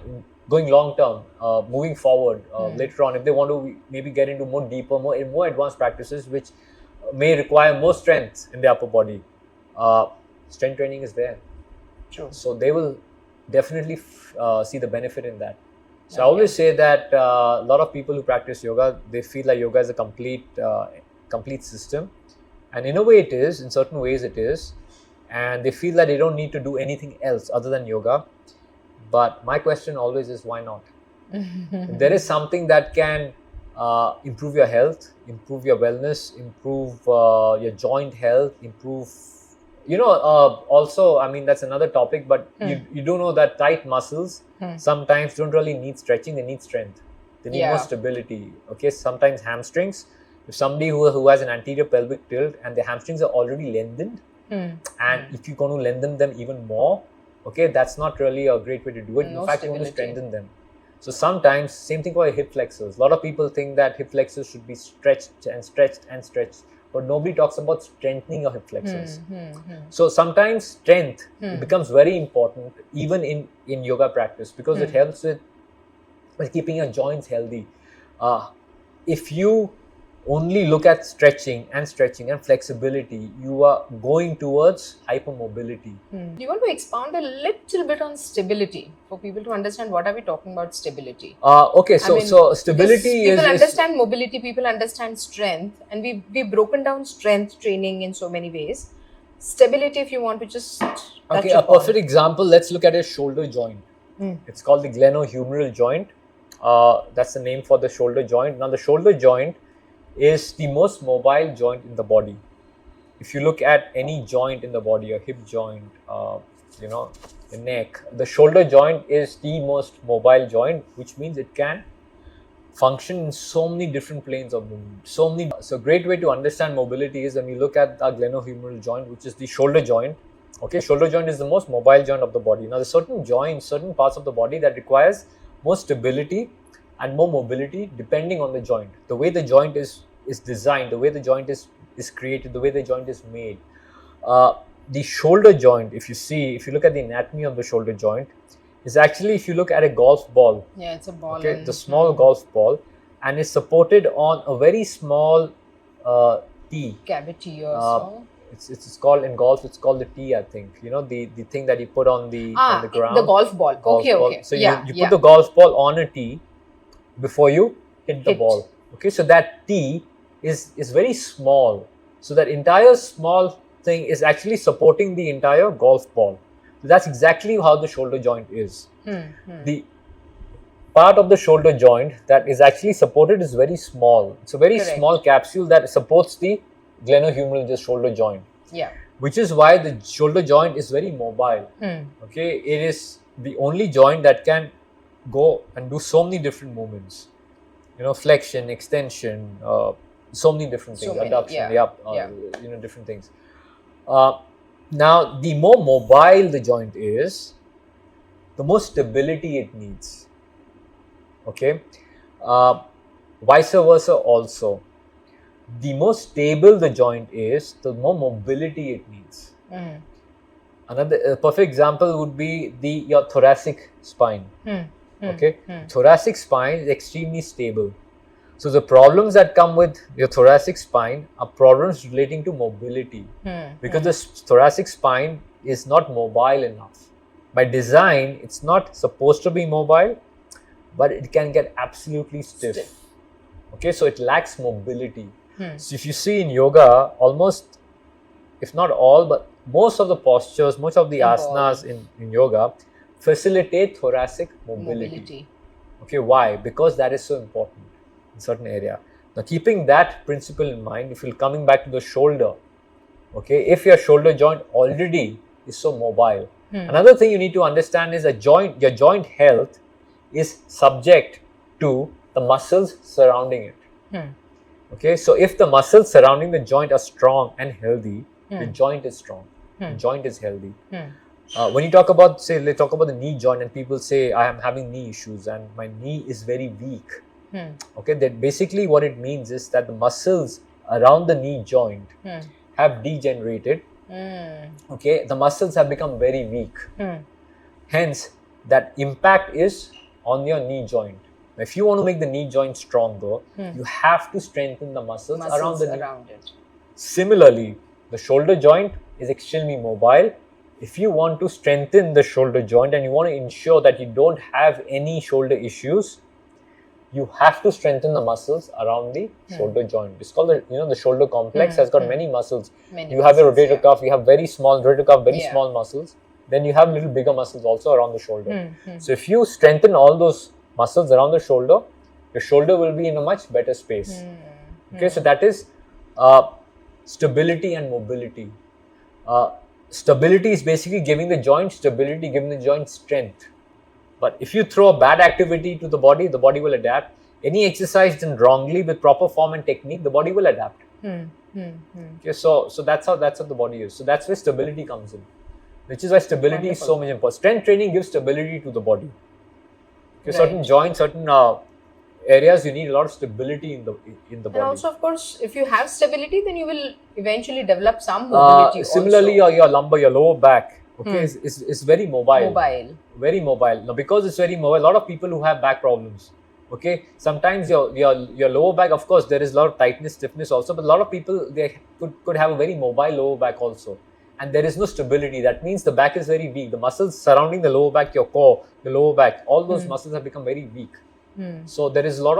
long term, moving forward later on, if they want to maybe get into more deeper, more advanced practices, which may require more strength in the upper body, strength training is there. True. So they will definitely see the benefit in that. So I always say that a lot of people who practice yoga, they feel like yoga is a complete system, and in a way it is. In certain ways it is, and they feel that they don't need to do anything else other than yoga. But my question always is, why not? If there is something that can improve your health, improve your wellness, improve your joint health, improve, also, I mean, that's another topic, but you do know that tight muscles sometimes don't really need stretching, they need strength. They need more stability. Okay, sometimes hamstrings, if somebody who has an anterior pelvic tilt and the hamstrings are already lengthened, and if you're going to lengthen them even more, okay, that's not really a great way to do it. In fact, you want to strengthen them. So sometimes, same thing for hip flexors. A lot of people think that hip flexors should be stretched and stretched and stretched, but nobody talks about strengthening your hip flexors. So sometimes strength becomes very important even in yoga practice, because it helps with keeping your joints healthy. If you only look at stretching and flexibility, you are going towards hypermobility. Do you want to expound a little bit on stability for people to understand what are we talking about stability? Okay, so stability is... People understand mobility, people understand strength, and we've broken down strength training in so many ways. Stability, if you want to just Okay, a perfect example, let's look at a shoulder joint. It's called the glenohumeral joint. That's the name for the shoulder joint. Now the shoulder joint is the most mobile joint in the body. If you look at any joint in the body, a hip joint, the neck, the shoulder joint is the most mobile joint, which means it can function in so many different planes of movement. So a great way to understand mobility is when you look at the glenohumeral joint, which is the shoulder joint. Okay, shoulder joint is the most mobile joint of the body. Now, there's certain joints, certain parts of the body that requires more stability and more mobility depending on the joint. The way the joint is designed, the way the joint is created, the way the joint is made. The shoulder joint, if you look at the anatomy of the shoulder joint, is actually, if you look at a golf ball. Yeah, it's a ball. Okay, the small golf ball, and is supported on a very small tee. Cavity or so. It's called, in golf, it's called the tee, I think. The thing that you put on the ground. The golf ball. Okay. So you put the golf ball on a tee before you hit the ball. Okay, so that tee is very small. So that entire small thing is actually supporting the entire golf ball. So that's exactly how the shoulder joint is. The part of the shoulder joint that is actually supported is very small. It's a very small capsule that supports the glenohumeral, the shoulder joint. Yeah. Which is why the shoulder joint is very mobile. Okay, it is the only joint that can go and do so many different movements. Flexion, extension, so many different things. Adduction, different things. Now, the more mobile the joint is, the more stability it needs. Okay, vice versa also. The more stable the joint is, the more mobility it needs. Another perfect example would be your thoracic spine. Okay, thoracic spine is extremely stable. So the problems that come with your thoracic spine are problems relating to mobility, because the thoracic spine is not mobile enough. By design, it's not supposed to be mobile, but it can get absolutely stiff. Okay, so it lacks mobility. So if you see in yoga, almost, if not all, but most of the postures, most of the asanas in yoga facilitate thoracic mobility. Okay, why? Because that is so important in certain area. Now, keeping that principle in mind, if you're coming back to the shoulder, okay, if your shoulder joint already is so mobile, another thing you need to understand is your joint health is subject to the muscles surrounding it. Okay, so if the muscles surrounding the joint are strong and healthy, the joint is strong, the joint is healthy. When you talk about, let's talk about the knee joint, and people say, I am having knee issues and my knee is very weak. Okay, that basically what it means is that the muscles around the knee joint have degenerated. Okay, the muscles have become very weak. Hence, that impact is on your knee joint. Now, if you want to make the knee joint stronger, you have to strengthen the muscles around the knee. Similarly, the shoulder joint is extremely mobile. If you want to strengthen the shoulder joint and you want to ensure that you don't have any shoulder issues, you have to strengthen the muscles around the shoulder joint. It's called the shoulder complex has got many muscles. You have a rotator cuff, you have very small rotator cuff, very small muscles. Then you have little bigger muscles also around the shoulder. So if you strengthen all those muscles around the shoulder, your shoulder will be in a much better space. Okay, so that is stability and mobility. Stability is basically giving the joint stability, giving the joint strength. But if you throw a bad activity to the body will adapt. Any exercise done wrongly with proper form and technique, the body will adapt. Okay, so that's how the body is. So that's where stability comes in, which is why stability is so much important. Strength training gives stability to the body. Okay, certain joints, certain areas, you need a lot of stability in the body. And also, of course, if you have stability, then you will eventually develop some mobility. Similarly, your lumbar, your lower back, okay, is very mobile. Very mobile. Now, because it's very mobile, a lot of people who have back problems, okay, sometimes your lower back, of course, there is a lot of tightness, stiffness also, but a lot of people, they could have a very mobile lower back also. And there is no stability. That means the back is very weak. The muscles surrounding the lower back, your core, the lower back, all those muscles have become very weak. So there is a lot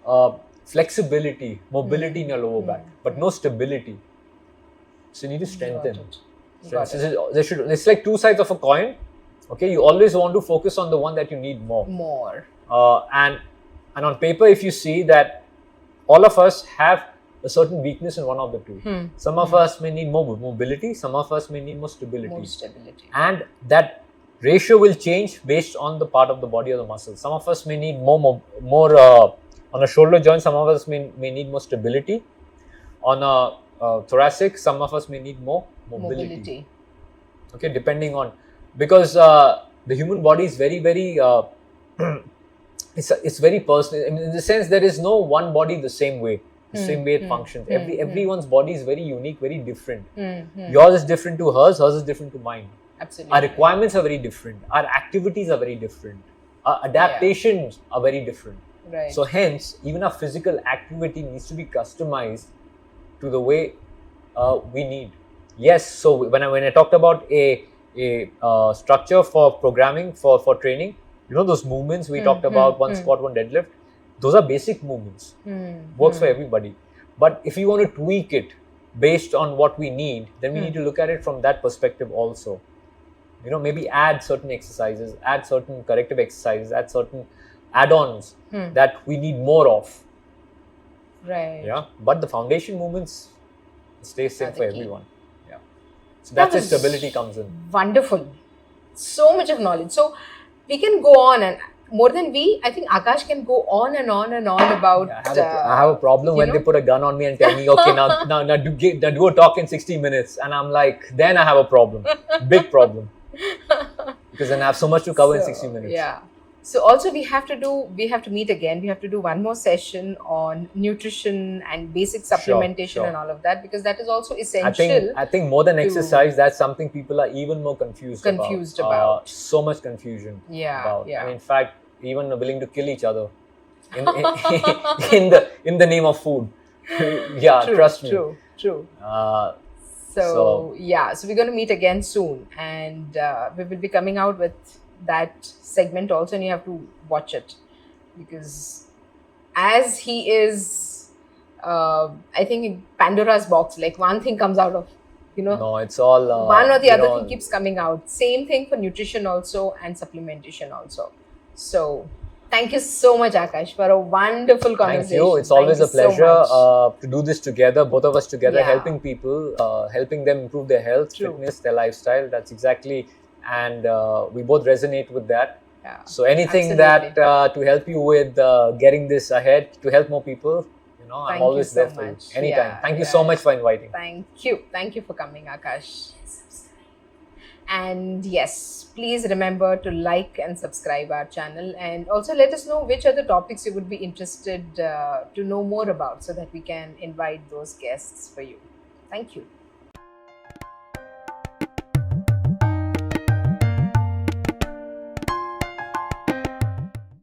of flexibility, mobility in your lower back, but no stability. So you need to strengthen. It's like two sides of a coin. Okay, you always want to focus on the one that you need more. And on paper, if you see that all of us have a certain weakness in one of the two. Some of us may need more mobility, some of us may need more stability. And that ratio will change based on the part of the body or the muscle. Some of us may need more on a shoulder joint, some of us may need more stability. On a thoracic, some of us may need more mobility. Okay, depending on, because the human body is very, very it's very personal. I mean, in the sense, there is no one body the same way it functions. Everyone's body is very unique, very different. Yours is different to hers is different to mine. Absolutely. Our requirements are very different. Our activities are very different. Our adaptations are very different. Right. So hence, even our physical activity needs to be customized to the way we need. Yes. So when I talked about a structure for programming for training, those movements we talked about, one squat, one deadlift, those are basic movements. Works for everybody. But if you want to tweak it based on what we need, then we need to look at it from that perspective also. Maybe add certain exercises, add certain corrective exercises, add certain add-ons that we need more of. Right. Yeah. But the foundation movements stay same for everyone. Yeah. So that's where stability comes in. Wonderful. So much of knowledge. So we can go on, and more than I think Aakaash can go on and on and on about. I have a problem when they put a gun on me and tell me, okay, now do a talk in 60 minutes, and I'm like, then I have a problem, big problem, because then I have so much to cover in 60 minutes. Yeah. So also we have to meet again. We have to do one more session on nutrition and basic supplementation and all of that, because that is also essential. I think more than exercise, that's something people are even more confused about. So much confusion. Yeah. And in fact, even willing to kill each other in the name of food. Yeah, trust me. True. So we're going to meet again soon, and we will be coming out with that segment also, and you have to watch it, because as he is I think in Pandora's box, like one thing comes out of no, it's all one or the other thing keeps coming out. Same thing for nutrition also and supplementation also. So thank you so much, Aakaash, for a wonderful conversation. Thank you. It's always a pleasure to do this together, both of us together, helping people, helping them improve their health, fitness, their lifestyle. That's exactly. And we both resonate with that. Yeah, so anything that to help you with getting this ahead, to help more people, I'm always there for you. Anytime. Thank you so much for inviting. Thank you for coming, Aakaash. And yes, please remember to like and subscribe our channel, and also let us know which other topics you would be interested to know more about, so that we can invite those guests for you. Thank you.